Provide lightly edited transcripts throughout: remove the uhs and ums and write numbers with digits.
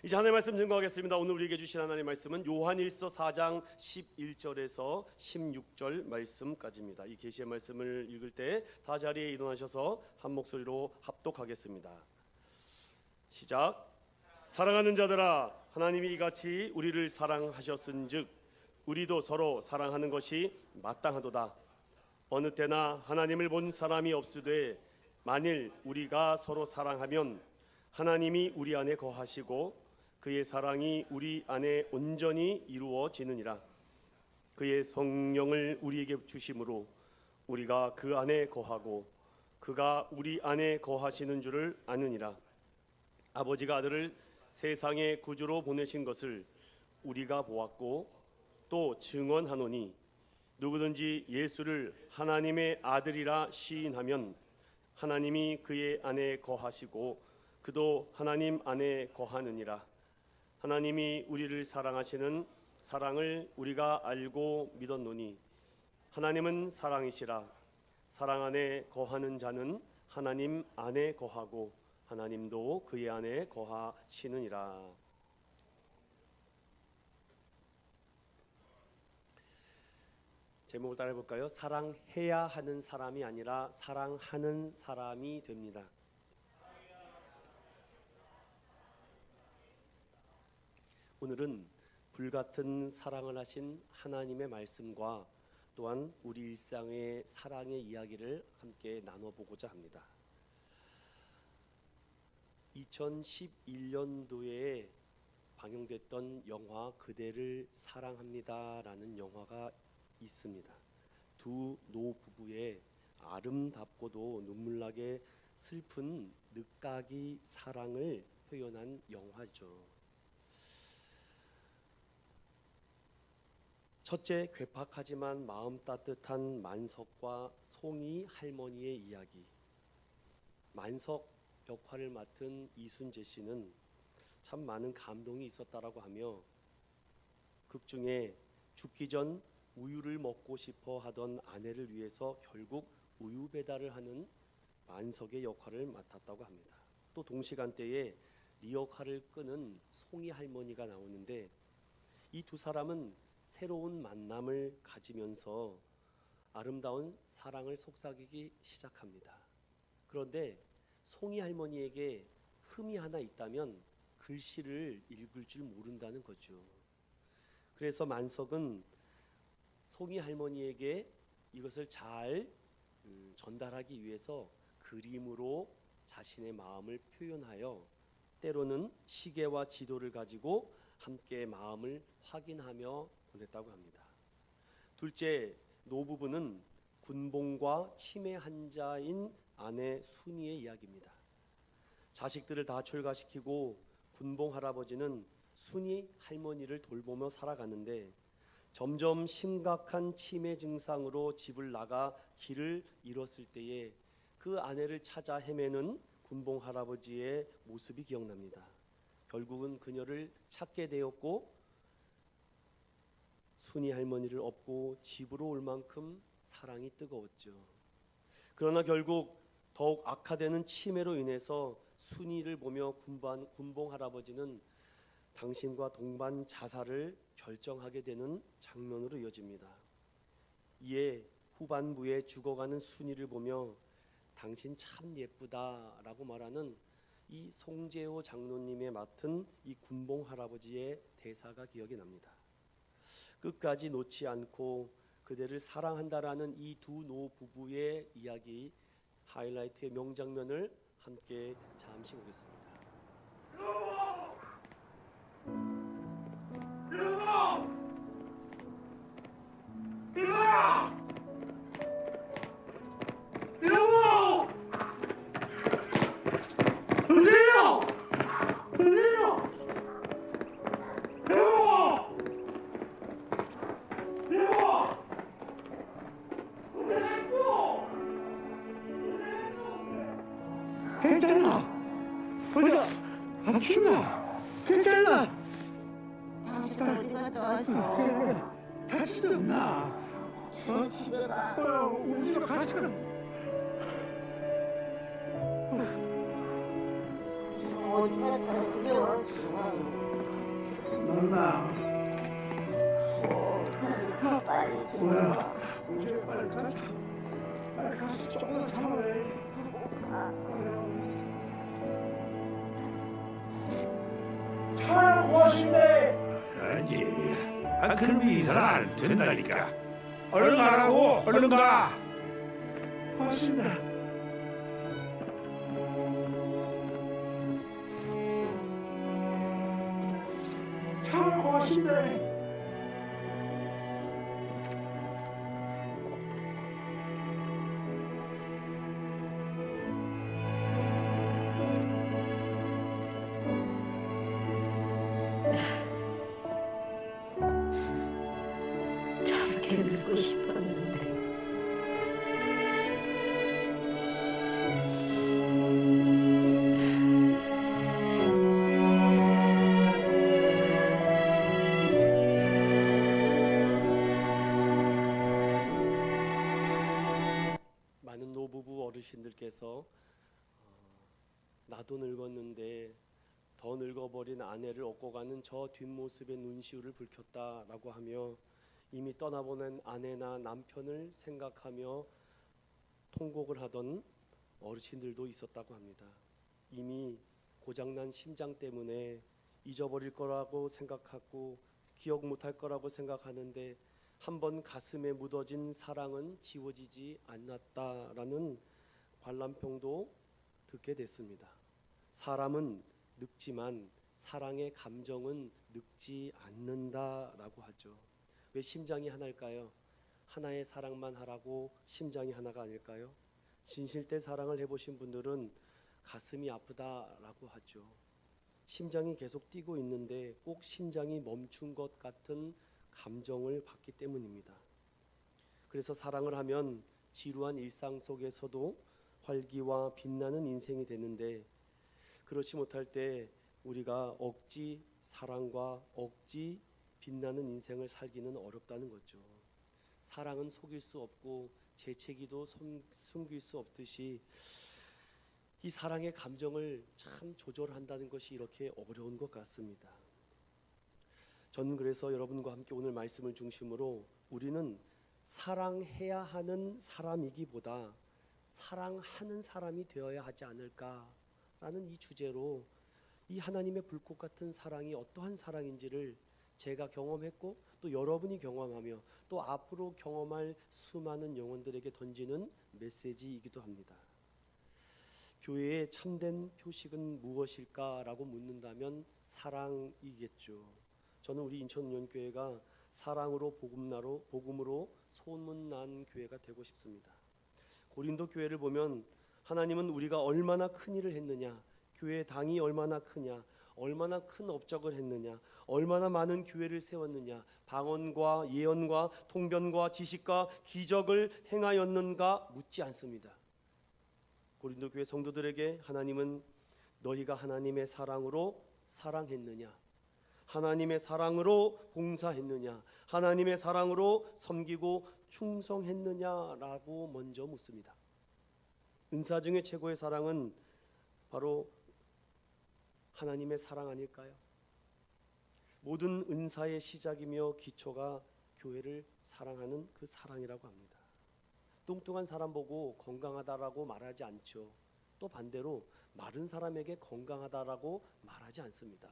이제 하나님의 말씀 증거하겠습니다. 오늘 우리에게 주신 하나님의 말씀은 요한일서 4장 11절에서 16절 말씀까지입니다. 이 계시의 말씀을 읽을 때 다 자리에 일어나셔서 한 목소리로 합독하겠습니다. 시작. 사랑하는 자들아, 하나님이 이같이 우리를 사랑하셨은즉 우리도 서로 사랑하는 것이 마땅하도다. 어느 때나 하나님을 본 사람이 없으되 만일 우리가 서로 사랑하면 하나님이 우리 안에 거하시고 그의 사랑이 우리 안에 온전히 이루어지느니라. 그의 성령을 우리에게 주심으로 우리가 그 안에 거하고 그가 우리 안에 거하시는 줄을 아느니라. 아버지가 아들을 세상의 구주로 보내신 것을 우리가 보았고 또 증언하노니 누구든지 예수를 하나님의 아들이라 시인하면 하나님이 그의 안에 거하시고 그도 하나님 안에 거하느니라. 하나님이 우리를 사랑하시는 사랑을 우리가 알고 믿었노니 하나님은 사랑이시라. 사랑 안에 거하는 자는 하나님 안에 거하고 하나님도 그의 안에 거하시느니라. 제목을 따라 해볼까요? 사랑해야 하는 사람이 아니라 사랑하는 사람이 됩니다. 오늘은 불같은 사랑을 하신 하나님의 말씀과 또한 우리 일상의 사랑의 이야기를 함께 나눠보고자 합니다. 2011년도에 방영됐던 영화 그대를 사랑합니다라는 영화가 있습니다. 두 노부부의 아름답고도 눈물나게 슬픈 늦가기 사랑을 표현한 영화죠. 첫째, 괴팍하지만 마음 따뜻한 만석과 송이 할머니의 이야기. 만석 역할을 맡은 이순재 씨는 참 많은 감동이 있었다라고 하며 극 중에 죽기 전 우유를 먹고 싶어 하던 아내를 위해서 결국 우유 배달을 하는 만석의 역할을 맡았다고 합니다. 또 동시간대에 리어카를 끄는 송이 할머니가 나오는데 이 두 사람은 새로운 만남을 가지면서 아름다운 사랑을 속삭이기 시작합니다. 그런데 송이 할머니에게 흠이 하나 있다면 글씨를 읽을 줄 모른다는 거죠. 그래서 만석은 송이 할머니에게 이것을 잘 전달하기 위해서 그림으로 자신의 마음을 표현하여 때로는 시계와 지도를 가지고 함께 마음을 확인하며 보냈다고 합니다. 둘째, 노부부는 군봉과 치매 환자인 아내 순이의 이야기입니다. 자식들을 다 출가시키고 군봉 할아버지는 순이 할머니를 돌보며 살아가는데 점점 심각한 치매 증상으로 집을 나가 길을 잃었을 때에 그 아내를 찾아 헤매는 군봉 할아버지의 모습이 기억납니다. 결국은 그녀를 찾게 되었고 순이 할머니를 업고 집으로 올 만큼 사랑이 뜨거웠죠. 그러나 결국 더욱 악화되는 치매로 인해서 순이를 보며 군봉 할아버지는 당신과 동반 자살을 결정하게 되는 장면으로 이어집니다. 이에 후반부에 죽어가는 순이를 보며 당신 참 예쁘다라고 말하는 이 송재호 장로님의 맡은 이 군봉 할아버지의 대사가 기억이 납니다. 끝까지 놓지 않고 그대를 사랑한다라는 이 두 노부부의 이야기 하이라이트의 명장면을 함께 잠시 보겠습니다. 괜찮아. 보자. 안 춥나? 괜찮아. 당신 어디 갔다 왔어? 그래. 다친 데 없나? 집에 가. 우리 집에 같이 가. 어디 갔다 그게 왔어? 누나. 빨리 뭐야? 집에 이제 빨리 가자. 빨리 가서 조금만 참아래. 차라리 고맙습니다. 그러지. 그럼 이사는 안 된다니까. 얼른 가라고. 얼른 가. 고맙습니다. 차라리 고맙습니다. 저렇게 늙고 싶었는데. 많은 노부부 어르신들께서 나도 늙었는데 더 늙어버린 아내를 업고 가는 저 뒷모습의 눈시울을 붉혔다라고 하며 이미 떠나보낸 아내나 남편을 생각하며 통곡을 하던 어르신들도 있었다고 합니다. 이미 고장난 심장 때문에 잊어버릴 거라고 생각하고 기억 못할 거라고 생각하는데 한번 가슴에 묻어진 사랑은 지워지지 않았다라는 관람평도 듣게 됐습니다. 사람은 늙지만 사랑의 감정은 늙지 않는다라고 하죠. 왜 심장이 하나일까요? 하나의 사랑만 하라고 심장이 하나가 아닐까요? 진실된 사랑을 해보신 분들은 가슴이 아프다라고 하죠. 심장이 계속 뛰고 있는데 꼭 심장이 멈춘 것 같은 감정을 받기 때문입니다. 그래서 사랑을 하면 지루한 일상 속에서도 활기와 빛나는 인생이 되는데 그렇지 못할 때 우리가 억지 사랑과 억지 빛나는 인생을 살기는 어렵다는 거죠. 사랑은 속일 수 없고 재채기도 숨길 수 없듯이 이 사랑의 감정을 참 조절한다는 것이 이렇게 어려운 것 같습니다. 저는 그래서 여러분과 함께 오늘 말씀을 중심으로 우리는 사랑해야 하는 사람이기보다 사랑하는 사람이 되어야 하지 않을까라는 이 주제로 이 하나님의 불꽃 같은 사랑이 어떠한 사랑인지를 제가 경험했고 또 여러분이 경험하며 또 앞으로 경험할 수많은 영혼들에게 던지는 메시지이기도 합니다. 교회의 참된 표식은 무엇일까라고 묻는다면 사랑이겠죠. 저는 우리 인천운영교회가 사랑으로 복음으로 소문난 교회가 되고 싶습니다. 고린도 교회를 보면 하나님은 우리가 얼마나 큰 일을 했느냐, 교회 당이 얼마나 크냐, 얼마나 큰 업적을 했느냐, 얼마나 많은 교회를 세웠느냐, 방언과 예언과 통변과 지식과 기적을 행하였는가 묻지 않습니다. 고린도 교회 성도들에게 하나님은 너희가 하나님의 사랑으로 사랑했느냐, 하나님의 사랑으로 봉사했느냐, 하나님의 사랑으로 섬기고 충성했느냐라고 먼저 묻습니다. 은사 중에 최고의 사랑은 바로 하나님의 사랑 아닐까요? 모든 은사의 시작이며 기초가 교회를 사랑하는 그 사랑이라고 합니다. 뚱뚱한 사람 보고 건강하다라고 말하지 않죠. 또 반대로 마른 사람에게 건강하다라고 말하지 않습니다.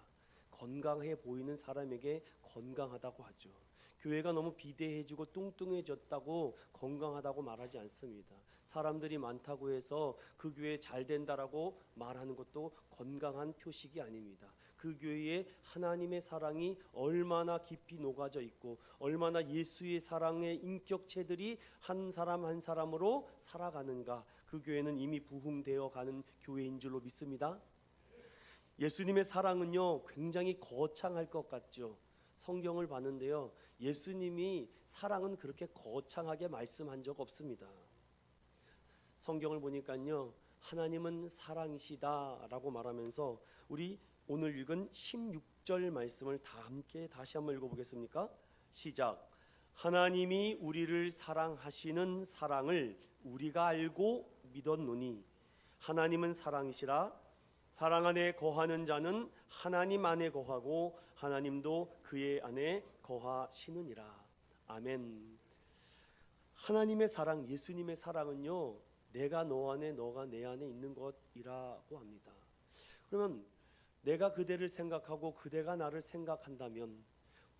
건강해 보이는 사람에게 건강하다고 하죠. 교회가 너무 비대해지고 뚱뚱해졌다고 건강하다고 말하지 않습니다. 사람들이 많다고 해서 그 교회 잘 된다라고 말하는 것도 건강한 표식이 아닙니다. 그 교회에 하나님의 사랑이 얼마나 깊이 녹아져 있고 얼마나 예수의 사랑의 인격체들이 한 사람 한 사람으로 살아가는가, 그 교회는 이미 부흥되어 가는 교회인 줄로 믿습니다. 예수님의 사랑은요 굉장히 거창할 것 같죠. 성경을 봤는데요, 예수님이 사랑은 그렇게 거창하게 말씀한 적 없습니다. 성경을 보니까요, 하나님은 사랑이시다라고 말하면서 우리 오늘 읽은 16절 말씀을 다 함께 다시 한번 읽어보겠습니까? 시작. 하나님이 우리를 사랑하시는 사랑을 우리가 알고 믿었노니 하나님은 사랑이시라. 사랑 안에 거하는 자는 하나님 안에 거하고 하나님도 그의 안에 거하시느니라. 아멘. 하나님의 사랑, 예수님의 사랑은요, 내가 너 안에 너가 내 안에 있는 것이라고 합니다. 그러면 내가 그대를 생각하고 그대가 나를 생각한다면,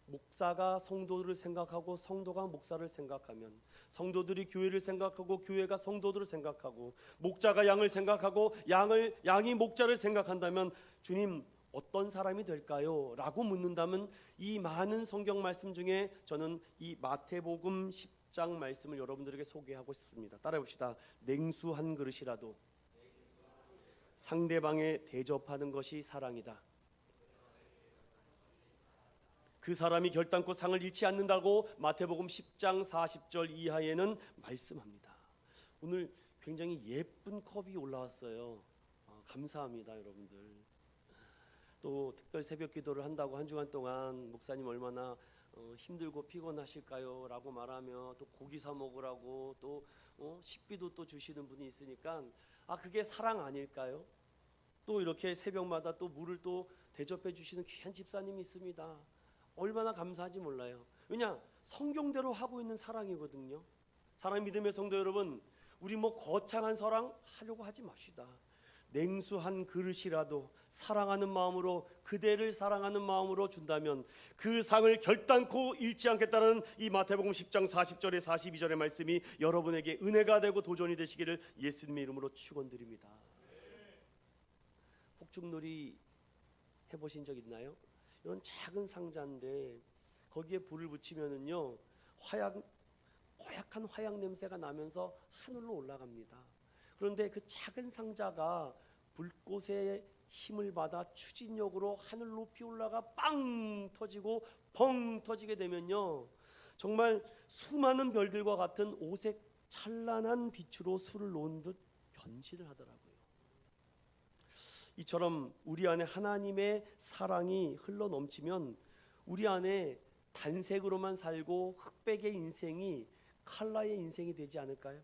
목사가 성도들을 생각하고 성도가 목사를 생각하면, 성도들이 교회를 생각하고 교회가 성도들을 생각하고, 목자가 양을 생각하고 양이 목자를 생각한다면 주님 어떤 사람이 될까요? 라고 묻는다면 이 많은 성경 말씀 중에 저는 이 마태복음 10장 말씀을 여러분들에게 소개하고 싶습니다. 따라해 봅시다. 냉수 한 그릇이라도 상대방에 대접하는 것이 사랑이다. 그 사람이 결단코 상을 잃지 않는다고 마태복음 10장 40절 이하에는 말씀합니다. 오늘 굉장히 예쁜 컵이 올라왔어요. 감사합니다, 여러분들. 또 특별 새벽 기도를 한다고 한 주간 동안 목사님 얼마나 힘들고 피곤하실까요? 라고 말하며 또 고기 사 먹으라고 또 식비도 또 주시는 분이 있으니까 그게 사랑 아닐까요? 또 이렇게 새벽마다 또 물을 또 대접해 주시는 귀한 집사님이 있습니다. 얼마나 감사한지 몰라요. 왜냐? 성경대로 하고 있는 사랑이거든요. 사랑 믿음의 성도 여러분, 우리 거창한 사랑 하려고 하지 맙시다. 냉수 한 그릇이라도 사랑하는 마음으로, 그대를 사랑하는 마음으로 준다면 그 상을 결단코 잃지 않겠다는 이 마태복음 10장 40절에 42절의 말씀이 여러분에게 은혜가 되고 도전이 되시기를 예수님의 이름으로 축원드립니다. 폭죽놀이 해보신 적 있나요? 이런 작은 상자인데 거기에 불을 붙이면은요, 허약한 화약 냄새가 나면서 하늘로 올라갑니다. 그런데 그 작은 상자가 불꽃의 힘을 받아 추진력으로 하늘 높이 올라가 빵 터지고 펑 터지게 되면요, 정말 수많은 별들과 같은 오색 찬란한 빛으로 술을 놓은 듯 변신을 하더라고요. 이처럼 우리 안에 하나님의 사랑이 흘러 넘치면 우리 안에 단색으로만 살고 흑백의 인생이 칼라의 인생이 되지 않을까요?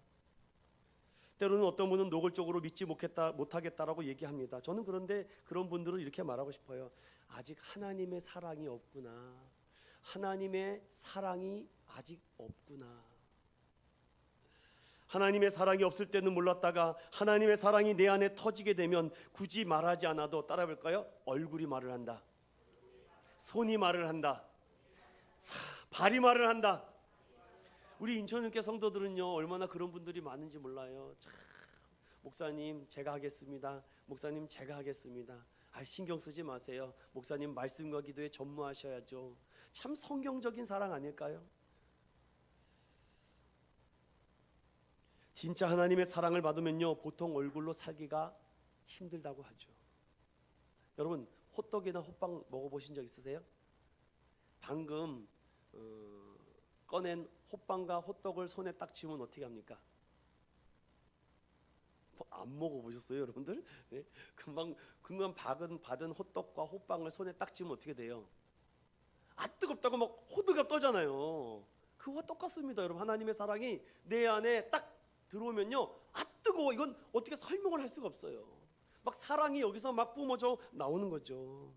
때로는 어떤 분은 노골적으로 믿지 못하겠다라고 얘기합니다. 저는 그런데 그런 분들은 이렇게 말하고 싶어요. 아직 하나님의 사랑이 없구나. 하나님의 사랑이 아직 없구나. 하나님의 사랑이 없을 때는 몰랐다가 하나님의 사랑이 내 안에 터지게 되면 굳이 말하지 않아도 따라 볼까요? 얼굴이 말을 한다. 손이 말을 한다. 발이 말을 한다. 우리 인천교회 성도들은요, 얼마나 그런 분들이 많은지 몰라요. 참, 목사님 제가 하겠습니다. 목사님 제가 하겠습니다. 신경 쓰지 마세요. 목사님 말씀과 기도에 전무하셔야죠. 참 성경적인 사랑 아닐까요? 진짜 하나님의 사랑을 받으면요, 보통 얼굴로 살기가 힘들다고 하죠. 여러분, 호떡이나 호빵 먹어보신 적 있으세요? 방금 꺼낸 호빵과 호떡을 손에 딱 쥐면 어떻게 합니까? 안 먹어보셨어요, 여러분들? 네? 금방 받은 호떡과 호빵을 손에 딱 쥐면 어떻게 돼요? 뜨겁다고 막 호들갑 떨잖아요. 그와 똑같습니다, 여러분. 하나님의 사랑이 내 안에 딱 들어오면요, 뜨거워. 이건 어떻게 설명을 할 수가 없어요. 막 사랑이 여기서 막 뿜어져 나오는 거죠.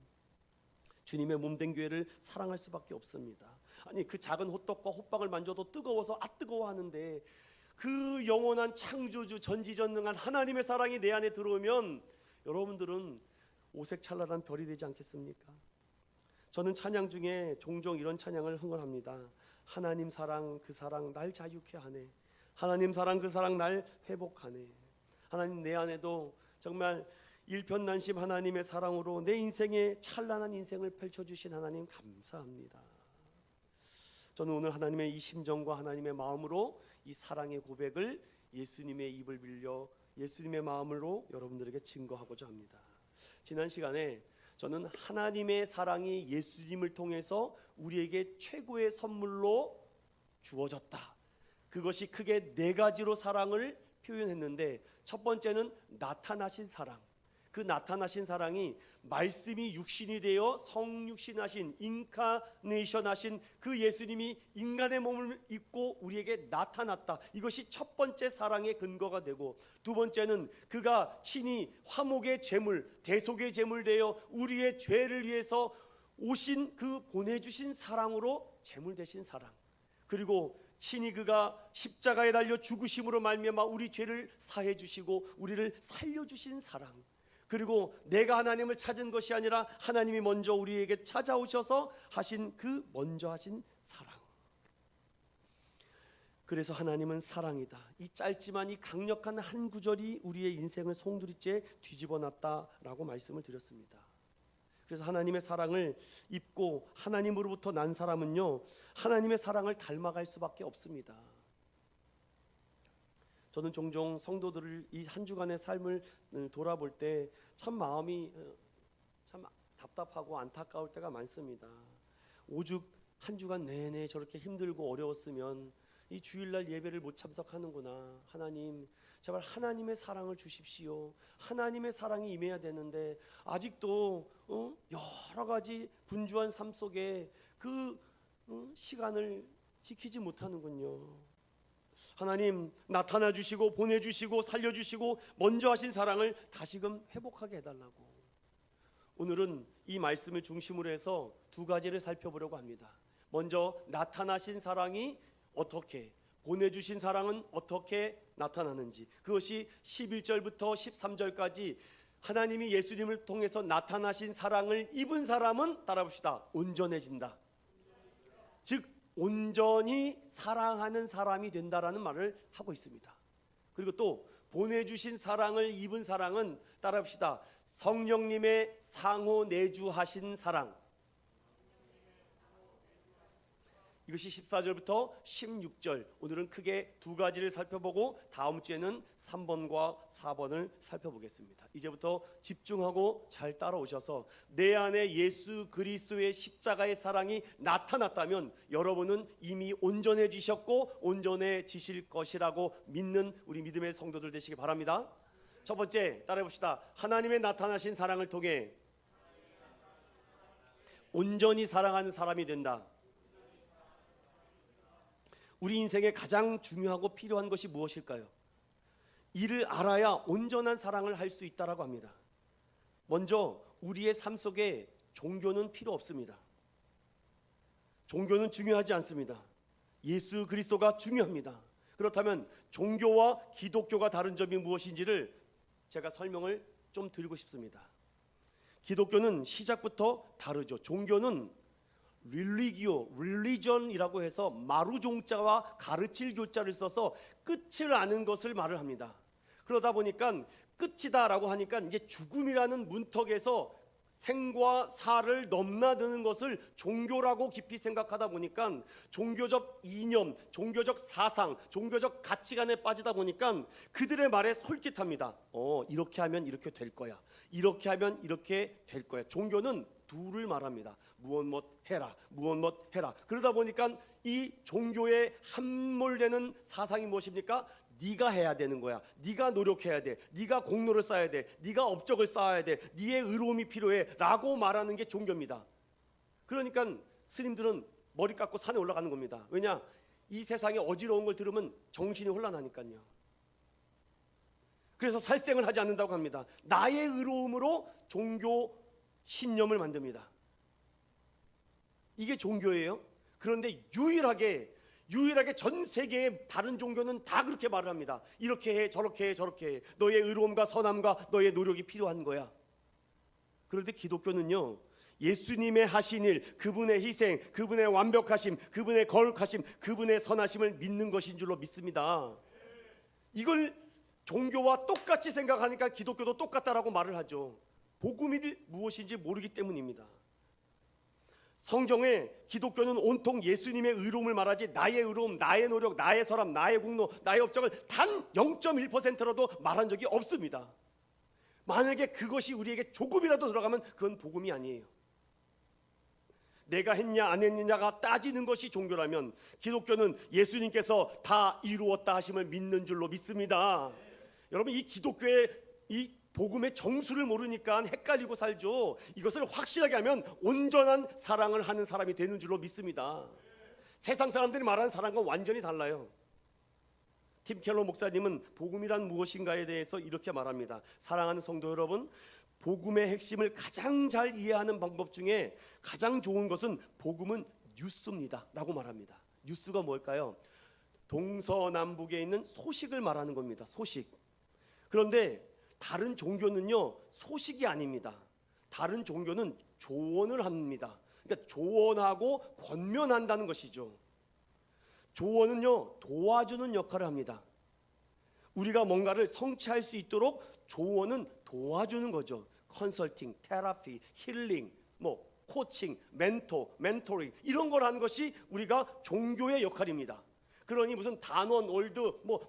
주님의 몸된 교회를 사랑할 수밖에 없습니다. 아니, 그 작은 호떡과 호빵을 만져도 뜨거워서 뜨거워하는데 그 영원한 창조주 전지전능한 하나님의 사랑이 내 안에 들어오면 여러분들은 오색찬란한 별이 되지 않겠습니까? 저는 찬양 중에 종종 이런 찬양을 흥얼합니다. 하나님 사랑 그 사랑 날 자유케 하네. 하나님 사랑 그 사랑 날 회복하네. 하나님 내 안에도 정말 일편단심 하나님의 사랑으로 내 인생에 찬란한 인생을 펼쳐주신 하나님 감사합니다. 저는 오늘 하나님의 이 심정과 하나님의 마음으로 이 사랑의 고백을 예수님의 입을 빌려 예수님의 마음으로 여러분들에게 증거하고자 합니다. 지난 시간에 저는 하나님의 사랑이 예수님을 통해서 우리에게 최고의 선물로 주어졌다. 그것이 크게 네 가지로 사랑을 표현했는데, 첫 번째는 나타나신 사랑, 그 나타나신 사랑이 말씀이 육신이 되어 성육신하신 인카네이션하신 그 예수님이 인간의 몸을 입고 우리에게 나타났다. 이것이 첫 번째 사랑의 근거가 되고, 두 번째는 그가 친히 화목의 제물, 대속의 제물 되어 우리의 죄를 위해서 오신 그 보내주신 사랑으로 제물 되신 사랑, 그리고 친히 그가 십자가에 달려 죽으심으로 말미암아 우리 죄를 사해 주시고 우리를 살려 주신 사랑, 그리고 내가 하나님을 찾은 것이 아니라 하나님이 먼저 우리에게 찾아오셔서 하신 그 먼저 하신 사랑. 그래서 하나님은 사랑이다. 이 짧지만 이 강력한 한 구절이 우리의 인생을 송두리째 뒤집어 놨다라고 말씀을 드렸습니다. 그래서 하나님의 사랑을 입고 하나님으로부터 난 사람은요, 하나님의 사랑을 닮아갈 수밖에 없습니다. 저는 종종 성도들을 이 한 주간의 삶을 돌아볼 때 참 마음이 참 답답하고 안타까울 때가 많습니다. 오죽 한 주간 내내 저렇게 힘들고 어려웠으면 이 주일날 예배를 못 참석하는구나. 하나님, 제발 하나님의 사랑을 주십시오. 하나님의 사랑이 임해야 되는데 아직도 여러 가지 분주한 삶 속에 그 시간을 지키지 못하는군요. 하나님, 나타나 주시고 보내주시고 살려주시고 먼저 하신 사랑을 다시금 회복하게 해달라고. 오늘은 이 말씀을 중심으로 해서 두 가지를 살펴보려고 합니다. 먼저 나타나신 사랑이 어떻게, 보내주신 사랑은 어떻게 나타나는지, 그것이 11절부터 13절까지 하나님이 예수님을 통해서 나타나신 사랑을 입은 사람은, 따라봅시다, 온전해진다. 즉 온전히 사랑하는 사람이 된다라는 말을 하고 있습니다. 그리고 또 보내주신 사랑을 입은 사랑은, 따라합시다, 성령님의 상호 내주하신 사랑. 이것이 14절부터 16절, 오늘은 크게 두 가지를 살펴보고 다음 주에는 3번과 4번을 살펴보겠습니다. 이제부터 집중하고 잘 따라오셔서 내 안에 예수 그리스도의 십자가의 사랑이 나타났다면 여러분은 이미 온전해지셨고 온전해지실 것이라고 믿는 우리 믿음의 성도들 되시기 바랍니다. 첫 번째, 따라해봅시다. 하나님의 나타나신 사랑을 통해 온전히 사랑하는 사람이 된다. 우리 인생에 가장 중요하고 필요한 것이 무엇일까요? 이를 알아야 온전한 사랑을 할 수 있다라고 합니다. 먼저 우리의 삶 속에 종교는 필요 없습니다. 종교는 중요하지 않습니다. 예수 그리스도가 중요합니다. 그렇다면 종교와 기독교가 다른 점이 무엇인지를 제가 설명을 좀 드리고 싶습니다. 기독교는 시작부터 다르죠. 종교는 religion이라고 해서 마루종자와 가르칠 교자를 써서 끝을 아는 것을 말을 합니다. 그러다 보니까 끝이다라고 하니까 이제 죽음이라는 문턱에서 생과 사를 넘나드는 것을 종교라고 깊이 생각하다 보니까 종교적 이념, 종교적 사상, 종교적 가치관에 빠지다 보니까 그들의 말에 솔깃합니다. 이렇게 하면 이렇게 될 거야. 이렇게 하면 이렇게 될 거야. 종교는 둘을 말합니다. 무엇 해라, 무엇 해라. 그러다 보니까 이 종교에 함몰되는 사상이 무엇입니까? 네가 해야 되는 거야. 네가 노력해야 돼. 네가 공로를 쌓아야 돼. 네가 업적을 쌓아야 돼. 네의 의로움이 필요해 라고 말하는 게 종교입니다. 그러니까 스님들은 머리 깎고 산에 올라가는 겁니다. 왜냐? 이 세상에 어지러운 걸 들으면 정신이 혼란하니까요. 그래서 살생을 하지 않는다고 합니다. 나의 의로움으로 종교 신념을 만듭니다. 이게 종교예요. 그런데 유일하게 전 세계의 다른 종교는 다 그렇게 말을 합니다. 이렇게 해, 저렇게 해, 저렇게 해. 너의 의로움과 선함과 너의 노력이 필요한 거야. 그런데 기독교는요, 예수님의 하신 일, 그분의 희생, 그분의 완벽하심, 그분의 거룩하심, 그분의 선하심을 믿는 것인 줄로 믿습니다. 이걸 종교와 똑같이 생각하니까 기독교도 똑같다라고 말을 하죠. 복음이 무엇인지 모르기 때문입니다. 성경에 기독교는 온통 예수님의 의로움을 말하지 나의 의로움, 나의 노력, 나의 사람, 나의 공로, 나의 업적을 단 0.1%라도 말한 적이 없습니다. 만약에 그것이 우리에게 조금이라도 들어가면 그건 복음이 아니에요. 내가 했냐 안 했느냐가 따지는 것이 종교라면 기독교는 예수님께서 다 이루었다 하심을 믿는 줄로 믿습니다. 여러분, 이 기독교의 이 복음의 정수를 모르니까 헷갈리고 살죠. 이것을 확실하게 하면 온전한 사랑을 하는 사람이 되는 줄로 믿습니다. 세상 사람들이 말하는 사랑과 완전히 달라요. 팀 켈러 목사님은 복음이란 무엇인가에 대해서 이렇게 말합니다. 사랑하는 성도 여러분, 복음의 핵심을 가장 잘 이해하는 방법 중에 가장 좋은 것은 복음은 뉴스입니다 라고 말합니다. 뉴스가 뭘까요? 동서남북에 있는 소식을 말하는 겁니다. 소식. 그런데 다른 종교는요, 소식이 아닙니다. 다른 종교는 조언을 합니다. 그러니까 조언하고 권면한다는 것이죠. 조언은요, 도와주는 역할을 합니다. 우리가 뭔가를 성취할 수 있도록 조언은 도와주는 거죠. 컨설팅, 테라피, 힐링, 코칭, 멘토링 이런 걸 하는 것이 우리가 종교의 역할입니다. 그러니 무슨 단원, 월드,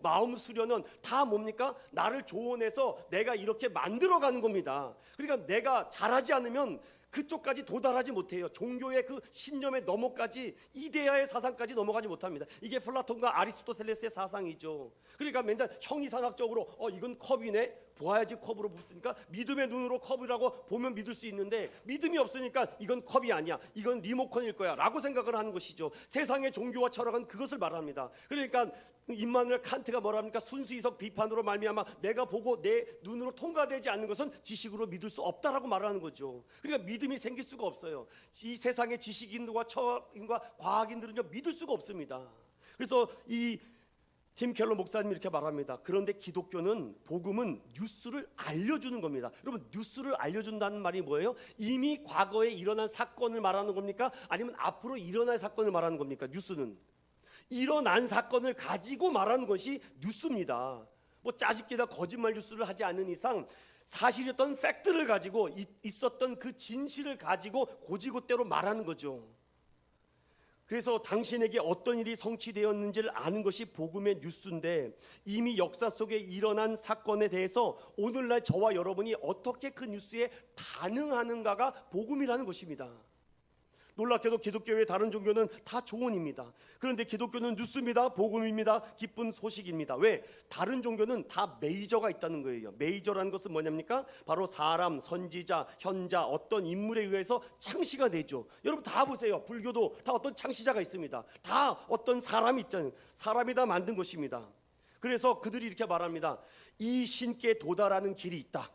마음 수련은 다 뭡니까? 나를 조언해서 내가 이렇게 만들어가는 겁니다. 그러니까 내가 잘하지 않으면 그쪽까지 도달하지 못해요. 종교의 그 신념의 너머까지, 이데아의 사상까지 넘어가지 못합니다. 이게 플라톤과 아리스토텔레스의 사상이죠. 그러니까 맨날 형이상학적으로 이건 컵이네, 보아야지 컵으로 보니까 믿음의 눈으로 컵이라고 보면 믿을 수 있는데, 믿음이 없으니까 이건 컵이 아니야, 이건 리모컨일 거야 라고 생각을 하는 것이죠. 세상의 종교와 철학은 그것을 말합니다. 그러니까 임마누엘 칸트가 뭐라 합니까? 순수이석 비판으로 말미암아 내가 보고 내 눈으로 통과되지 않는 것은 지식으로 믿을 수 없다라고 말하는 거죠. 그러니까 믿음이 생길 수가 없어요. 이 세상의 지식인들과 철학인과 과학인들은요, 믿을 수가 없습니다. 그래서 이 팀 켈러 목사님이 이렇게 말합니다. 그런데 기독교는, 복음은 뉴스를 알려주는 겁니다. 여러분, 뉴스를 알려준다는 말이 뭐예요? 이미 과거에 일어난 사건을 말하는 겁니까? 아니면 앞으로 일어날 사건을 말하는 겁니까? 뉴스는 일어난 사건을 가지고 말하는 것이 뉴스입니다. 짜집기다 거짓말 뉴스를 하지 않는 이상 사실이었던 팩트를 가지고, 있었던 그 진실을 가지고 고지고대로 말하는 거죠. 그래서 당신에게 어떤 일이 성취되었는지를 아는 것이 복음의 뉴스인데, 이미 역사 속에 일어난 사건에 대해서 오늘날 저와 여러분이 어떻게 그 뉴스에 반응하는가가 복음이라는 것입니다. 놀랍게도 기독교의 다른 종교는 다 조언입니다. 그런데 기독교는 뉴스입니다. 복음입니다. 기쁜 소식입니다. 왜? 다른 종교는 다 메이저가 있다는 거예요. 메이저라는 것은 뭐냐입니까? 바로 사람, 선지자, 현자, 어떤 인물에 의해서 창시가 되죠. 여러분 다 보세요. 불교도 다 어떤 창시자가 있습니다. 다 어떤 사람이 있잖아요. 사람이 다 만든 것입니다. 그래서 그들이 이렇게 말합니다. 이 신께 도달하는 길이 있다.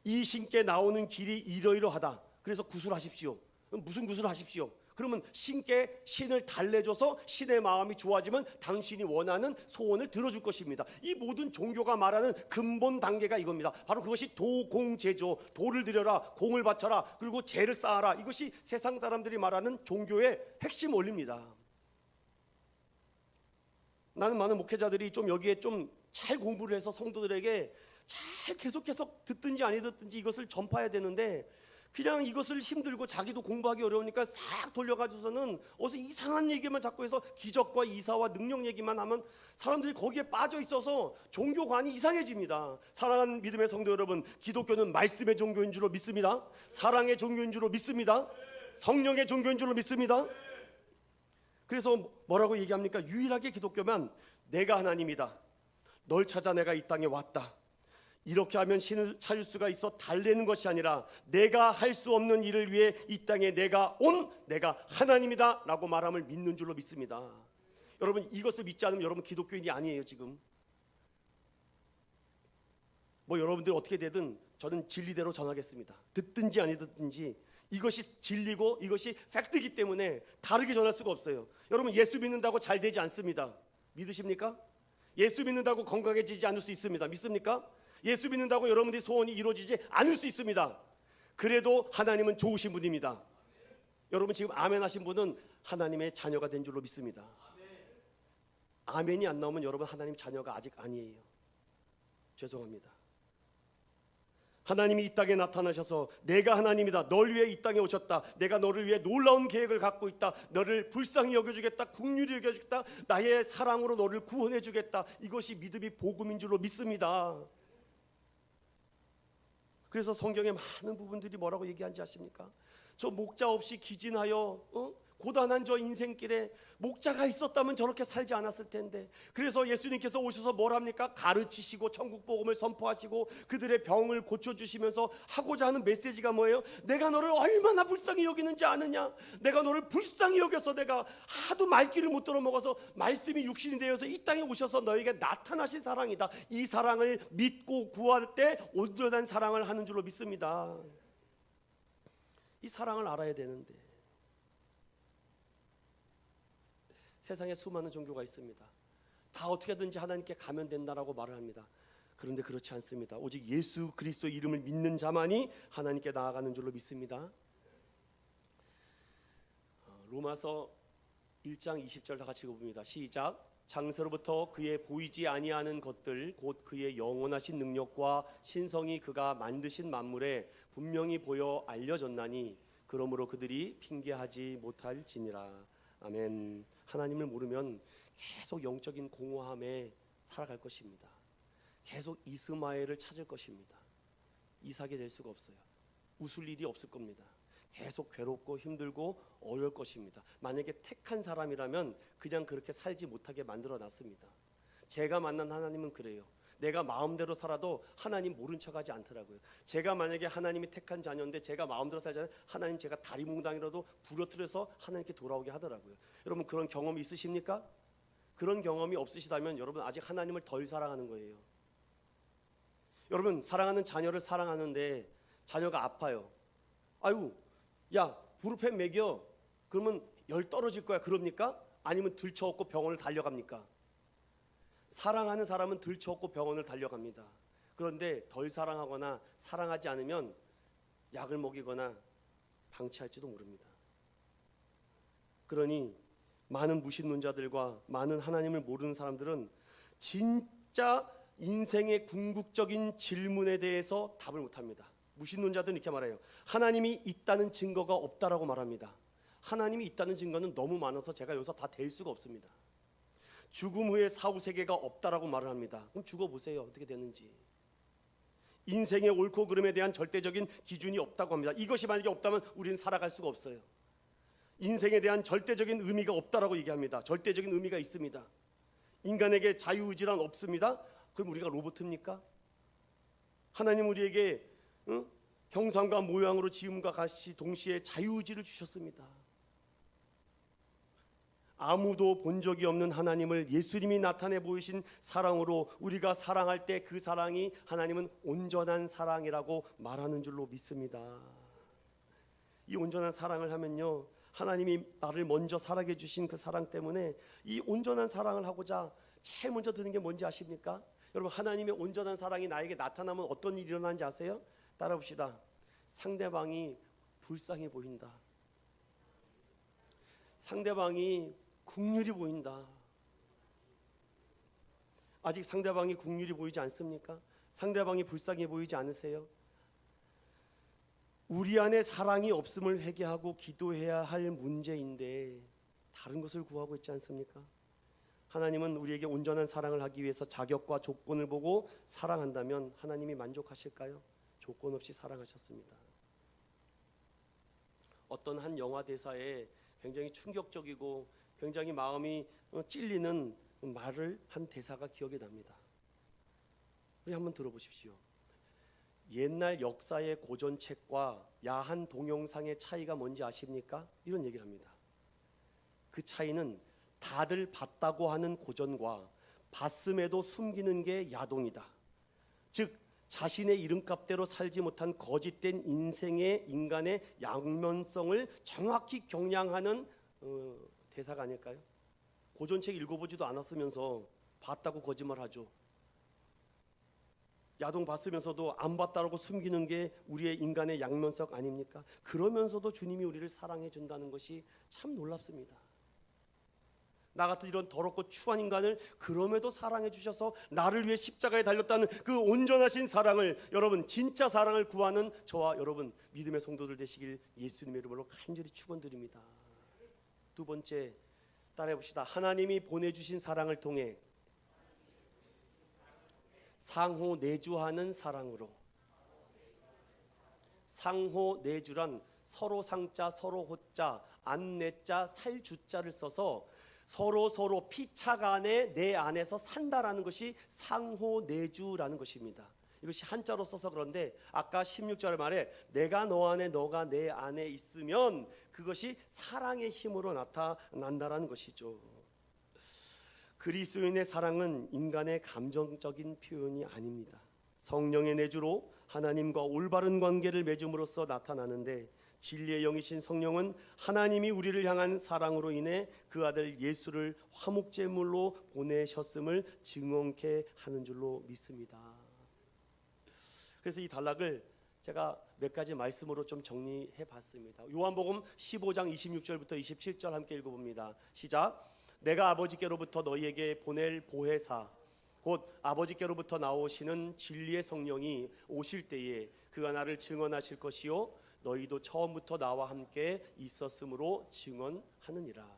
이 신께 나오는 길이 이러이러하다. 그래서 구술하십시오. 무슨 구슬을 하십시오. 그러면 신께 신을 달래줘서 신의 마음이 좋아지면 당신이 원하는 소원을 들어줄 것입니다. 이 모든 종교가 말하는 근본 단계가 이겁니다. 바로 그것이 도공제조, 돌을 들여라, 공을 바쳐라, 그리고 재를 쌓아라. 이것이 세상 사람들이 말하는 종교의 핵심 원리입니다. 나는 많은 목회자들이 좀 여기에 좀 잘 공부를 해서 성도들에게 잘 계속해서 듣든지 아니 듣든지 이것을 전파해야 되는데, 그냥 이것을 힘들고 자기도 공부하기 어려우니까 싹 돌려가지고서는 어서 이상한 얘기만 자꾸 해서 기적과 이사와 능력 얘기만 하면 사람들이 거기에 빠져 있어서 종교관이 이상해집니다. 사랑하는 믿음의 성도 여러분, 기독교는 말씀의 종교인 줄로 믿습니다. 사랑의 종교인 줄로 믿습니다. 성령의 종교인 줄로 믿습니다. 그래서 뭐라고 얘기합니까? 유일하게 기독교만 내가 하나님이다, 널 찾아 내가 이 땅에 왔다, 이렇게 하면 신을 찾을 수가 있어 달래는 것이 아니라 내가 할 수 없는 일을 위해 이 땅에 내가 하나님이다 라고 말함을 믿는 줄로 믿습니다. 여러분, 이것을 믿지 않으면 여러분 기독교인이 아니에요. 지금 여러분들이 어떻게 되든 저는 진리대로 전하겠습니다. 듣든지 아니 듣든지 이것이 진리고 이것이 팩트이기 때문에 다르게 전할 수가 없어요. 여러분, 예수 믿는다고 잘 되지 않습니다. 믿으십니까? 예수 믿는다고 건강해지지 않을 수 있습니다. 믿습니까? 예수 믿는다고 여러분들이 소원이 이루어지지 않을 수 있습니다. 그래도 하나님은 좋으신 분입니다. 여러분 지금 아멘 하신 분은 하나님의 자녀가 된 줄로 믿습니다. 아멘이 안 나오면 여러분 하나님 자녀가 아직 아니에요. 죄송합니다. 하나님이 이 땅에 나타나셔서 내가 하나님이다, 널 위해 이 땅에 오셨다, 내가 너를 위해 놀라운 계획을 갖고 있다, 너를 불쌍히 여겨주겠다, 긍휼히 여겨주겠다, 나의 사랑으로 너를 구원해 주겠다. 이것이 믿음이 복음인 줄로 믿습니다. 그래서 성경의 많은 부분들이 뭐라고 얘기하는지 아십니까? 저 목자 없이 기진하여 고단한 저 인생길에 목자가 있었다면 저렇게 살지 않았을 텐데, 그래서 예수님께서 오셔서 뭘 합니까? 가르치시고 천국 복음을 선포하시고 그들의 병을 고쳐주시면서 하고자 하는 메시지가 뭐예요? 내가 너를 얼마나 불쌍히 여기는지 아느냐? 내가 너를 불쌍히 여겨서 내가 하도 말귀를 못 들어먹어서 말씀이 육신이 되어서 이 땅에 오셔서 너에게 나타나신 사랑이다. 이 사랑을 믿고 구할 때 온전한 사랑을 하는 줄로 믿습니다. 이 사랑을 알아야 되는데, 세상에 수많은 종교가 있습니다. 다 어떻게든지 하나님께 가면 된다라고 말을 합니다. 그런데 그렇지 않습니다. 오직 예수 그리스도 이름을 믿는 자만이 하나님께 나아가는 줄로 믿습니다. 로마서 1장 20절 다 같이 읽어봅니다. 시작. 장세로부터 그의 보이지 아니하는 것들 곧 그의 영원하신 능력과 신성이 그가 만드신 만물에 분명히 보여 알려졌나니 그러므로 그들이 핑계하지 못할지니라. 아멘. 하나님을 모르면 계속 영적인 공허함에 살아갈 것입니다. 계속 이스마엘을 찾을 것입니다. 이삭이 될 수가 없어요. 웃을 일이 없을 겁니다. 계속 괴롭고 힘들고 어려울 것입니다. 만약에 택한 사람이라면 그냥 그렇게 살지 못하게 만들어 놨습니다. 제가 만난 하나님은 그래요. 내가 마음대로 살아도 하나님 모른 척하지 않더라고요. 제가 만약에 하나님이 택한 자녀인데 제가 마음대로 살잖아요. 하나님 제가 다리 몽당이라도 부러뜨려서 하나님께 돌아오게 하더라고요. 여러분 그런 경험이 있으십니까? 그런 경험이 없으시다면 여러분 아직 하나님을 덜 사랑하는 거예요. 여러분 사랑하는 자녀를 사랑하는데 자녀가 아파요. 아유 야 부르펜 먹여. 그러면 열 떨어질 거야. 그럽니까? 아니면 들쳐업고 병원을 달려갑니까? 사랑하는 사람은 들쳐업고 병원을 달려갑니다. 그런데 덜 사랑하거나 사랑하지 않으면 약을 먹이거나 방치할지도 모릅니다. 그러니 많은 무신론자들과 많은 하나님을 모르는 사람들은 진짜 인생의 궁극적인 질문에 대해서 답을 못합니다. 무신론자들은 이렇게 말해요. 하나님이 있다는 증거가 없다라고 말합니다. 하나님이 있다는 증거는 너무 많아서 제가 여기서 다 댈 수가 없습니다. 죽음 후에 사후세계가 없다라고 말을 합니다. 그럼 죽어보세요. 어떻게 되는지. 인생의 옳고 그름에 대한 절대적인 기준이 없다고 합니다. 이것이 만약에 없다면 우리는 살아갈 수가 없어요. 인생에 대한 절대적인 의미가 없다라고 얘기합니다. 절대적인 의미가 있습니다. 인간에게 자유의지란 없습니다. 그럼 우리가 로봇입니까? 하나님 우리에게 형상과 모양으로 지음과 같이 동시에 자유의지를 주셨습니다. 아무도 본 적이 없는 하나님을 예수님이 나타내 보이신 사랑으로 우리가 사랑할 때 그 사랑이 하나님은 온전한 사랑이라고 말하는 줄로 믿습니다. 이 온전한 사랑을 하면요, 하나님이 나를 먼저 사랑해 주신 그 사랑 때문에 이 온전한 사랑을 하고자 제일 먼저 드는 게 뭔지 아십니까? 여러분 하나님의 온전한 사랑이 나에게 나타나면 어떤 일이 일어나는지 아세요? 따라 봅시다. 상대방이 불쌍해 보인다. 상대방이 긍휼이 보인다. 아직 상대방이 긍휼이 보이지 않습니까? 상대방이 불쌍해 보이지 않으세요? 우리 안에 사랑이 없음을 회개하고 기도해야 할 문제인데 다른 것을 구하고 있지 않습니까? 하나님은 우리에게 온전한 사랑을 하기 위해서 자격과 조건을 보고 사랑한다면 하나님이 만족하실까요? 조건 없이 사랑하셨습니다. 어떤 한 영화 대사에 굉장히 충격적이고 굉장히 마음이 찔리는 말을 한 대사가 기억이 납니다. 우리 한번 들어보십시오. 옛날 역사의 고전책과 야한 동영상의 차이가 뭔지 아십니까? 이런 얘기를 합니다. 그 차이는 다들 봤다고 하는 고전과 봤음에도 숨기는 게 야동이다. 즉 자신의 이름값대로 살지 못한 거짓된 인간의 양면성을 정확히 경량하는 대사가 아닐까요? 고전책 읽어보지도 않았으면서 봤다고 거짓말하죠. 야동 봤으면서도 안 봤다고 숨기는 게 우리의 인간의 양면성 아닙니까? 그러면서도 주님이 우리를 사랑해 준다는 것이 참 놀랍습니다. 나 같은 이런 더럽고 추한 인간을 그럼에도 사랑해 주셔서 나를 위해 십자가에 달렸다는 그 온전하신 사랑을, 여러분 진짜 사랑을 구하는 저와 여러분 믿음의 성도들 되시길 예수님의 이름으로 간절히 축원드립니다. 두 번째, 따라해 봅시다. 하나님이 보내주신 사랑을 통해 상호 내주하는 사랑으로. 상호 내주란 서로 상자, 서로 호자, 안내자, 살주자를 써서 서로 피차간에 내 안에서 산다라는 것이 상호내주라는 것입니다. 이것이 한자로 써서 그런데 아까 16절 말에 내가 너 안에 너가 내 안에 있으면 그것이 사랑의 힘으로 나타난다라는 것이죠. 그리스도인의 사랑은 인간의 감정적인 표현이 아닙니다. 성령의 내주로 하나님과 올바른 관계를 맺음으로써 나타나는데 진리의 영이신 성령은 하나님이 우리를 향한 사랑으로 인해 그 아들 예수를 화목제물로 보내셨음을 증언케 하는 줄로 믿습니다. 그래서 이 단락을 제가 몇 가지 말씀으로 좀 정리해 봤습니다. 요한복음 15장 26절부터 27절 함께 읽어봅니다. 시작. 내가 아버지께로부터 너희에게 보낼 보혜사 곧 아버지께로부터 나오시는 진리의 성령이 오실 때에 그가 나를 증언하실 것이요 너희도 처음부터 나와 함께 있었으므로 증언하느니라.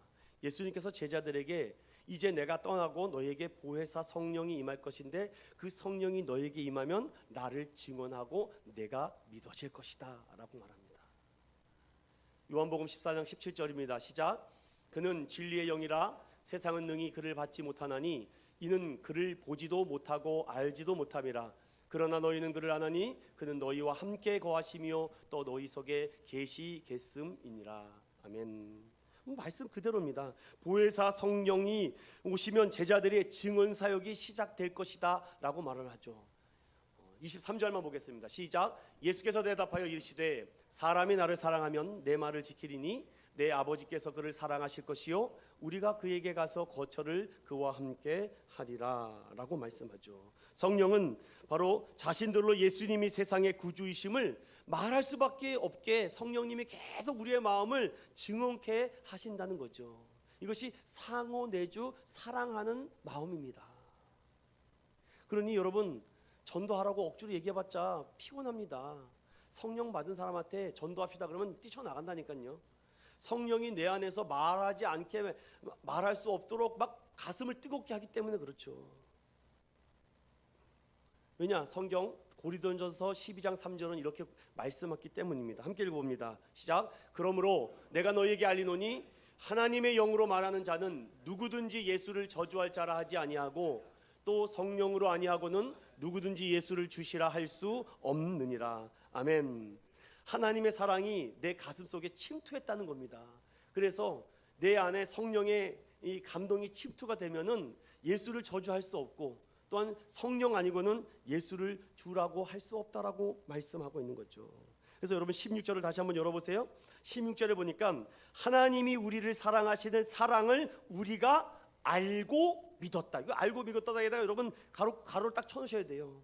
예수님께서 제자들에게 이제 내가 떠나고 너에게 보혜사 성령이 임할 것인데 그 성령이 너에게 임하면 나를 증언하고 내가 믿어질 것이다 라고 말합니다. 요한복음 14장 17절입니다. 시작. 그는 진리의 영이라 세상은 능히 그를 받지 못하나니 이는 그를 보지도 못하고 알지도 못함이라. 그러나 너희는 그를 아나니 그는 너희와 함께 거하시며 또 너희 속에 계시겠음이니라. 아멘. 말씀 그대로입니다. 보혜사 성령이 오시면 제자들의 증언 사역이 시작될 것이다 라고 말을 하죠. 23절만 보겠습니다. 시작. 예수께서 대답하여 이르시되 사람이 나를 사랑하면 내 말을 지키리니 내 아버지께서 그를 사랑하실 것이요 우리가 그에게 가서 거처를 그와 함께 하리라 라고 말씀하죠. 성령은 바로 자신들로 예수님이 세상의 구주이심을 말할 수밖에 없게 성령님이 계속 우리의 마음을 증언케 하신다는 거죠. 이것이 상호내주 사랑하는 마음입니다. 그러니 여러분 전도하라고 억지로 얘기해봤자 피곤합니다. 성령 받은 사람한테 전도합시다 그러면 뛰쳐나간다니까요. 성령이 내 안에서 말하지 않게 말할 수 없도록 막 가슴을 뜨겁게 하기 때문에 그렇죠. 왜냐? 성경 고린도전서 12장 3절은 이렇게 말씀했기 때문입니다. 함께 읽어봅니다. 시작. 그러므로 내가 너희에게 알리노니 하나님의 영으로 말하는 자는 누구든지 예수를 저주할 자라 하지 아니하고 또 성령으로 아니하고는 누구든지 예수를 주시라 할 수 없느니라. 아멘. 하나님의 사랑이 내 가슴 속에 침투했다는 겁니다. 그래서 내 안에 성령의 이 감동이 침투가 되면은 예수를 저주할 수 없고 또한 성령 아니고는 예수를 주라고 할 수 없다라고 말씀하고 있는 거죠. 그래서 여러분 16절을 다시 한번 열어보세요. 16절에 보니까 하나님이 우리를 사랑하시는 사랑을 우리가 알고 믿었다. 이거 알고 믿었다에다가 여러분 가로를 딱 쳐놓으셔야 돼요.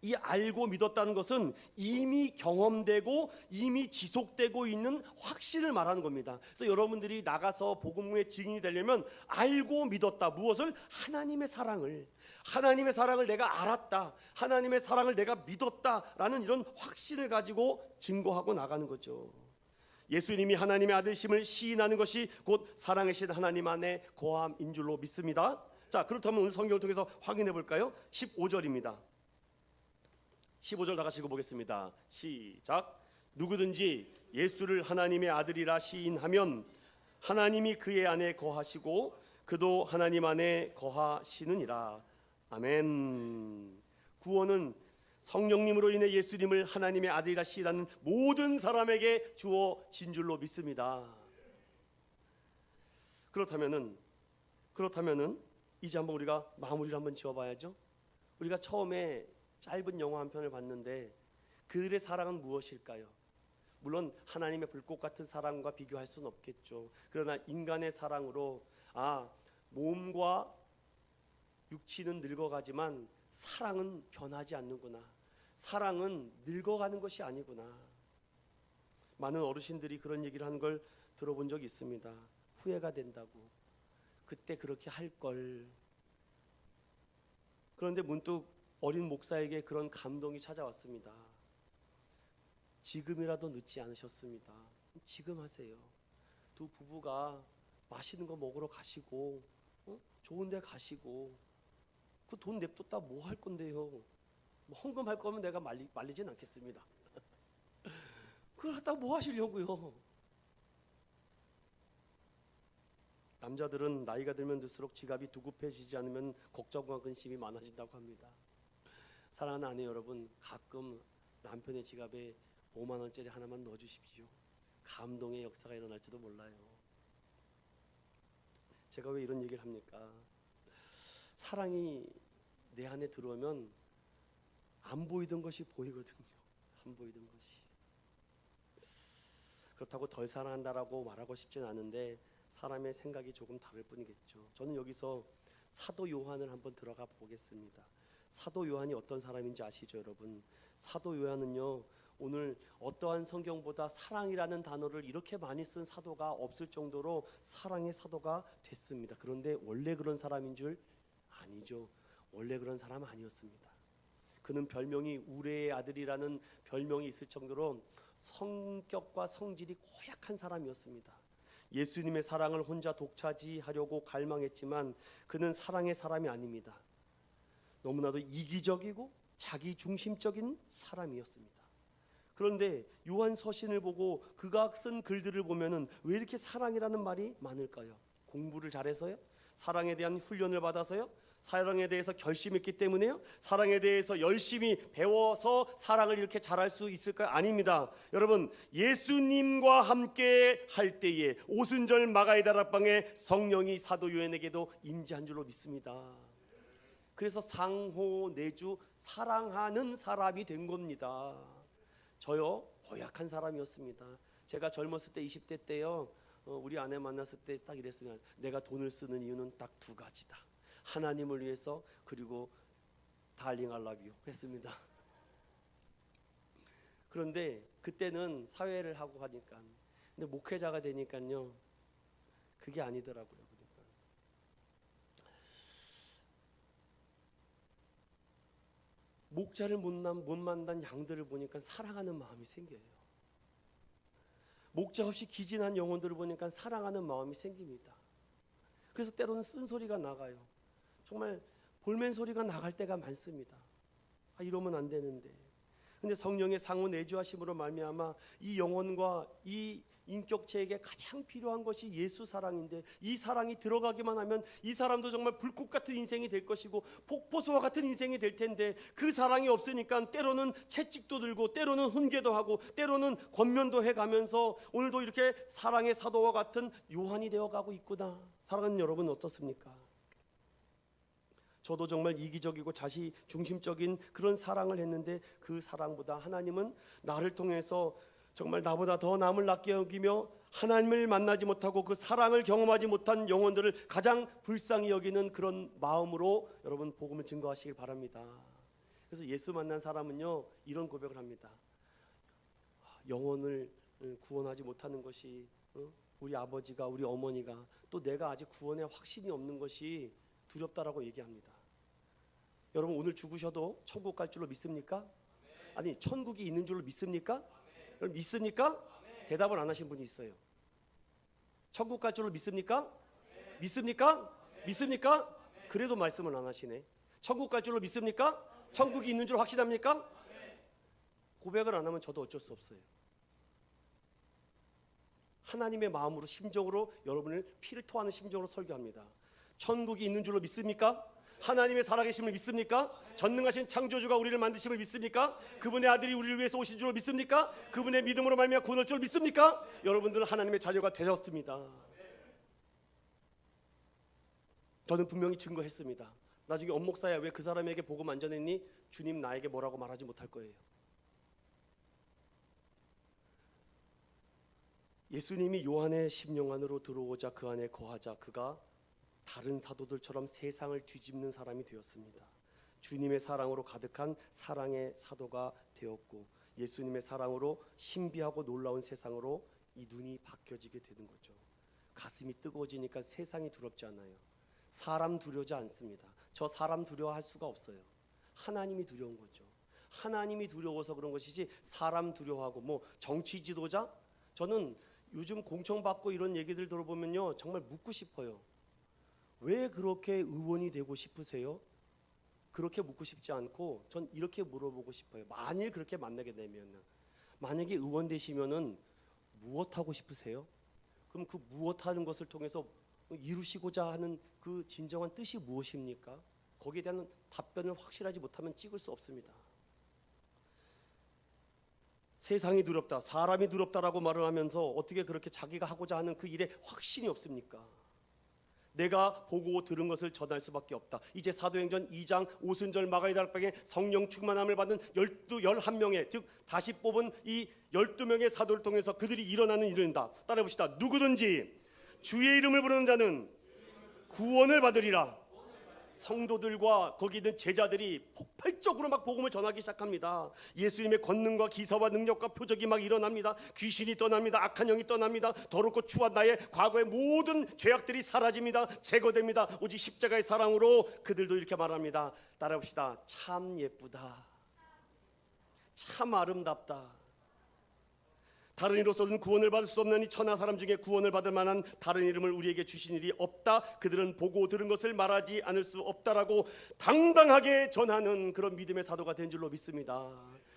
이 알고 믿었다는 것은 이미 경험되고 이미 지속되고 있는 확신을 말하는 겁니다. 그래서 여러분들이 나가서 복음의 증인이 되려면 알고 믿었다. 무엇을? 하나님의 사랑을 내가 알았다. 하나님의 사랑을 내가 믿었다라는 이런 확신을 가지고 증거하고 나가는 거죠. 예수님이 하나님의 아들심을 시인하는 것이 곧 사랑이신 하나님 안에 거함인 줄로 믿습니다. 자, 그렇다면 오늘 성경을 통해서 확인해 볼까요? 15절입니다. 15절 다 같이 읽어보겠습니다. 시작. 누구든지 예수를 하나님의 아들이라 시인하면 하나님이 그의 안에 거하시고 그도 하나님 안에 거하시느니라. 아멘. 구원은 성령님으로 인해 예수님을 하나님의 아들이라 시인하는 모든 사람에게 주어진 줄로 믿습니다. 그렇다면은 이제 한번 우리가 마무리를 한번 지어봐야죠. 우리가 처음에 짧은 영화 한 편을 봤는데 그들의 사랑은 무엇일까요? 물론 하나님의 불꽃 같은 사랑과 비교할 수는 없겠죠. 그러나 인간의 사랑으로 몸과 육체는 늙어가지만 사랑은 변하지 않는구나. 사랑은 늙어가는 것이 아니구나. 많은 어르신들이 그런 얘기를 하는 걸 들어본 적이 있습니다. 후회가 된다고. 그때 그렇게 할 걸. 그런데 문득 어린 목사에게 그런 감동이 찾아왔습니다. 지금이라도 늦지 않으셨습니다. 지금 하세요. 두 부부가 맛있는 거 먹으러 가시고 좋은 데 가시고 그 돈 냅뒀다 뭐 할 건데요. 뭐 헌금할 거면 내가 말리진 않겠습니다. 그걸 갖다가 뭐 하시려고요? 남자들은 나이가 들면 들수록 지갑이 두급해지지 않으면 걱정과 근심이 많아진다고 합니다. 사랑하는 아내 여러분, 가끔 남편의 지갑에 5만 원짜리 하나만 넣어주십시오. 감동의 역사가 일어날지도 몰라요. 제가 왜 이런 얘기를 합니까? 사랑이 내 안에 들어오면 안 보이던 것이 보이거든요. 안 보이던 것이. 그렇다고 덜 사랑한다라고 말하고 싶진 않은데 사람의 생각이 조금 다를 뿐이겠죠. 저는 여기서 사도 요한을 한번 들어가 보겠습니다. 사도 요한이 어떤 사람인지 아시죠, 여러분? 사도 요한은요, 오늘 어떠한 성경보다 사랑이라는 단어를 이렇게 많이 쓴 사도가 없을 정도로 사랑의 사도가 됐습니다. 그런데 원래 그런 사람인 줄 아니죠. 원래 그런 사람 아니었습니다. 그는 별명이 우레의 아들이라는 별명이 있을 정도로 성격과 성질이 고약한 사람이었습니다. 예수님의 사랑을 혼자 독차지하려고 갈망했지만 그는 사랑의 사람이 아닙니다. 너무나도 이기적이고 자기중심적인 사람이었습니다. 그런데 요한 서신을 보고 그가 쓴 글들을 보면은 왜 이렇게 사랑이라는 말이 많을까요? 공부를 잘해서요? 사랑에 대한 훈련을 받아서요? 사랑에 대해서 결심했기 때문에요? 사랑에 대해서 열심히 배워서 사랑을 이렇게 잘할 수 있을까요? 아닙니다. 여러분, 예수님과 함께 할 때에 오순절 마가의 다락방에 성령이 사도 요한에게도 임재한 줄로 믿습니다. 그래서 상호 내주 사랑하는 사람이 된 겁니다. 저요, 고약한 사람이었습니다. 제가 젊었을 때 20대 때요, 우리 아내 만났을 때 딱 이랬으면 내가 돈을 쓰는 이유는 딱 두 가지다. 하나님을 위해서, 그리고 달링 알라뷰 했습니다. 그런데 그때는 사회를 하고 하니까, 근데 목회자가 되니까요, 그게 아니더라고요. 그러니까 목자를 못 만난 양들을 보니까 사랑하는 마음이 생겨요. 목자 없이 기진한 영혼들을 보니까 사랑하는 마음이 생깁니다. 그래서 때로는 쓴소리가 나가요. 정말 볼멘 소리가 나갈 때가 많습니다. 아, 이러면 안 되는데. 근데 성령의 상호 내주하심으로 말미암아 이 영혼과 이 인격체에게 가장 필요한 것이 예수 사랑인데, 이 사랑이 들어가기만 하면 이 사람도 정말 불꽃 같은 인생이 될 것이고 폭포수와 같은 인생이 될 텐데, 그 사랑이 없으니까 때로는 채찍도 들고 때로는 훈계도 하고 때로는 권면도 해가면서 오늘도 이렇게 사랑의 사도와 같은 요한이 되어가고 있구나. 사랑하는 여러분 어떻습니까? 저도 정말 이기적이고 자기중심적인 그런 사랑을 했는데, 그 사랑보다 하나님은 나를 통해서 정말 나보다 더 남을 낫게 여기며 하나님을 만나지 못하고 그 사랑을 경험하지 못한 영혼들을 가장 불쌍히 여기는 그런 마음으로 여러분 복음을 증거하시길 바랍니다. 그래서 예수 만난 사람은요, 이런 고백을 합니다. 영혼을 구원하지 못하는 것이, 우리 아버지가, 우리 어머니가, 또 내가 아직 구원에 확신이 없는 것이 두렵다라고 얘기합니다. 여러분, 오늘 죽으셔도 천국 갈 줄로 믿습니까? 아니, 천국이 있는 줄로 믿습니까? 여러분, 믿습니까? 대답을 안 하신 분이 있어요. 천국 갈 줄로 믿습니까? 믿습니까? 믿습니까? 그래도 말씀을 안 하시네. 천국 갈 줄로 믿습니까? 천국이 있는 줄 확신합니까? 고백을 안 하면 저도 어쩔 수 없어요. 하나님의 마음으로, 심정으로, 여러분을 피를 토하는 심정으로 설교합니다. 천국이 있는 줄로 믿습니까? 하나님의 살아계심을 믿습니까? 전능하신 창조주가 우리를 만드심을 믿습니까? 그분의 아들이 우리를 위해서 오신 줄로 믿습니까? 그분의 믿음으로 말미암아 구원할 줄 믿습니까? 여러분들은 하나님의 자녀가 되셨습니다. 저는 분명히 증거했습니다. 나중에 엄목사야 왜 그 사람에게 복음 안 전했니? 주님 나에게 뭐라고 말하지 못할 거예요. 예수님이 요한의 심령 안으로 들어오자 그 안에 거하자 그가 다른 사도들처럼 세상을 뒤집는 사람이 되었습니다. 주님의 사랑으로 가득한 사랑의 사도가 되었고, 예수님의 사랑으로 신비하고 놀라운 세상으로 이 눈이 바뀌어지게 되는 거죠. 가슴이 뜨거워지니까 세상이 두렵지 않아요. 사람 두려워하지 않습니다. 저 사람 두려워할 수가 없어요. 하나님이 두려운 거죠. 하나님이 두려워서 그런 것이지 사람 두려워하고 뭐 정치 지도자? 저는 요즘 공청받고 이런 얘기들 들어보면요, 정말 묻고 싶어요. 왜 그렇게 의원이 되고 싶으세요? 그렇게 묻고 싶지 않고 전 이렇게 물어보고 싶어요. 만일 그렇게 만나게 되면, 만약에 의원 되시면은 무엇 하고 싶으세요? 그럼 그 무엇 하는 것을 통해서 이루시고자 하는 그 진정한 뜻이 무엇입니까? 거기에 대한 답변을 확실하지 못하면 찍을 수 없습니다. 세상이 두렵다, 사람이 두렵다라고 말을 하면서 어떻게 그렇게 자기가 하고자 하는 그 일에 확신이 없습니까? 내가 보고 들은 것을 전할 수밖에 없다. 이제 사도행전 2장 오순절 마가의 다락방에 성령 충만함을 받은 11명의, 즉 다시 뽑은 이 12명의 사도를 통해서 그들이 일어나는 일이다. 따라해 봅시다. 누구든지 주의 이름을 부르는 자는 구원을 받으리라. 성도들과 거기 있는 제자들이 폭발적으로 막 복음을 전하기 시작합니다. 예수님의 권능과 기사와 능력과 표적이 막 일어납니다. 귀신이 떠납니다. 악한 영이 떠납니다. 더럽고 추한 나의 과거의 모든 죄악들이 사라집니다. 제거됩니다. 오직 십자가의 사랑으로 그들도 이렇게 말합니다. 따라합시다. 참 예쁘다, 참 아름답다. 다른 이로서는 구원을 받을 수 없는 이 천하 사람 중에 구원을 받을 만한 다른 이름을 우리에게 주신 일이 없다. 그들은 보고 들은 것을 말하지 않을 수 없다라고 당당하게 전하는 그런 믿음의 사도가 된 줄로 믿습니다.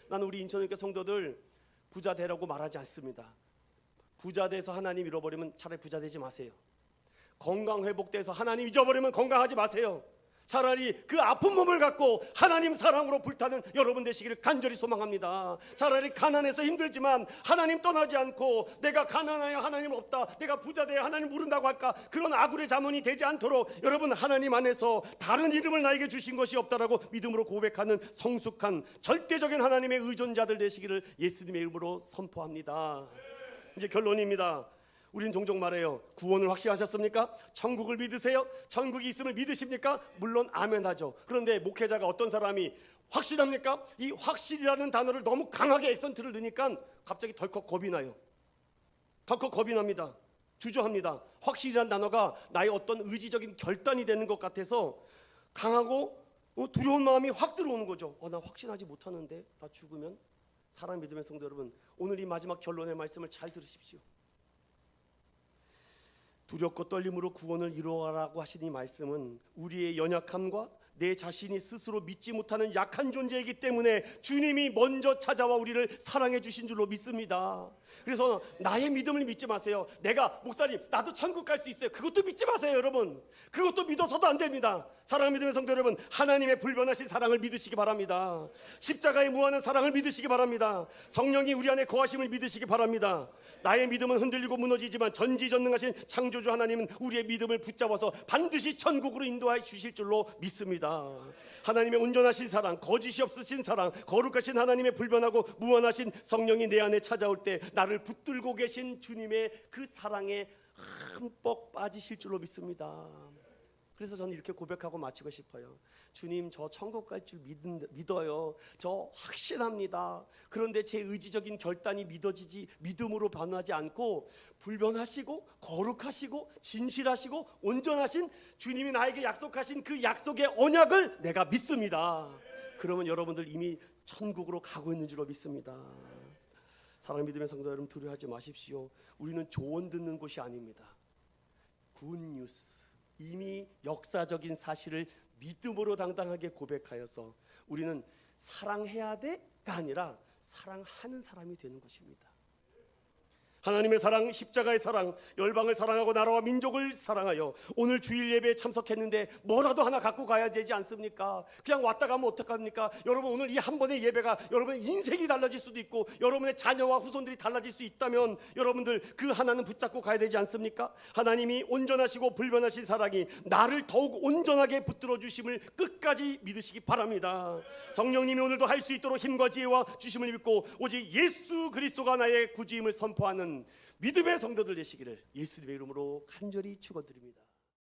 나는 우리 인천교회 성도들 부자 되라고 말하지 않습니다. 부자 돼서 하나님 잃어버리면 차라리 부자 되지 마세요. 건강 회복돼서 하나님 잊어버리면 건강하지 마세요. 차라리 그 아픈 몸을 갖고 하나님 사랑으로 불타는 여러분 되시기를 간절히 소망합니다. 차라리 가난해서 힘들지만 하나님 떠나지 않고 내가 가난하여 하나님 없다, 내가 부자 되어 하나님 모른다고 할까, 그런 아굴의 자문이 되지 않도록 여러분 하나님 안에서 다른 이름을 나에게 주신 것이 없다라고 믿음으로 고백하는 성숙한 절대적인 하나님의 의존자들 되시기를 예수님의 이름으로 선포합니다. 이제 결론입니다. 우린 종종 말해요. 구원을 확신하셨습니까? 천국을 믿으세요? 천국이 있음을 믿으십니까? 물론 아멘하죠. 그런데 목회자가 어떤 사람이 확신합니까? 이 확신이라는 단어를 너무 강하게 액센트를 넣으니까 갑자기 덜컥 겁이 나요. 덜컥 겁이 납니다. 주저합니다. 확신이라는 단어가 나의 어떤 의지적인 결단이 되는 것 같아서 강하고 두려운 마음이 확 들어오는 거죠. 나 확신하지 못하는데 나 죽으면. 사랑 믿음의 성도 여러분, 오늘 이 마지막 결론의 말씀을 잘 들으십시오. 두렵고 떨림으로 구원을 이루어라고 하신 이 말씀은 우리의 연약함과 내 자신이 스스로 믿지 못하는 약한 존재이기 때문에 주님이 먼저 찾아와 우리를 사랑해 주신 줄로 믿습니다. 그래서 나의 믿음을 믿지 마세요. 내가 목사님 나도 천국 갈 수 있어요, 그것도 믿지 마세요. 여러분 그것도 믿어서도 안 됩니다. 사랑하는 믿음의 성도 여러분, 하나님의 불변하신 사랑을 믿으시기 바랍니다. 십자가에 무한한 사랑을 믿으시기 바랍니다. 성령이 우리 안에 거하심을 믿으시기 바랍니다. 나의 믿음은 흔들리고 무너지지만 전지전능하신 창조주 하나님은 우리의 믿음을 붙잡아서 반드시 천국으로 인도해 주실 줄로 믿습니다. 하나님의 온전하신 사랑, 거짓이 없으신 사랑, 거룩하신 하나님의 불변하고 무한하신 성령이 내 안에 찾아올 때 나를 붙들고 계신 주님의 그 사랑에 흠뻑 빠지실 줄로 믿습니다. 그래서 저는 이렇게 고백하고 마치고 싶어요. 주님, 저 천국 갈 줄 믿어요. 저 확신합니다. 그런데 제 의지적인 결단이 믿어지지, 믿음으로 변하지 않고 불변하시고 거룩하시고 진실하시고 온전하신 주님이 나에게 약속하신 그 약속의 언약을 내가 믿습니다. 그러면 여러분들 이미 천국으로 가고 있는 줄로 믿습니다. 사랑하는 믿음의 성도 여러분, 두려워하지 마십시오. 우리는 조언 듣는 곳이 아닙니다. 굿뉴스, 이미 역사적인 사실을 믿음으로 당당하게 고백하여서 우리는 사랑해야 돼가 아니라 사랑하는 사람이 되는 것입니다. 하나님의 사랑, 십자가의 사랑, 열방을 사랑하고 나라와 민족을 사랑하여 오늘 주일 예배에 참석했는데 뭐라도 하나 갖고 가야 되지 않습니까? 그냥 왔다 가면 어떡합니까? 여러분 오늘 이 한 번의 예배가 여러분의 인생이 달라질 수도 있고 여러분의 자녀와 후손들이 달라질 수 있다면 여러분들 그 하나는 붙잡고 가야 되지 않습니까? 하나님이 온전하시고 불변하신 사랑이 나를 더욱 온전하게 붙들어 주심을 끝까지 믿으시기 바랍니다. 성령님이 오늘도 할 수 있도록 힘과 지혜와 주심을 믿고 오직 예수 그리스도가 나의 구주임을 선포하는 믿음의 성도들 되시기를 예수님의 이름으로 간절히 축원드립니다.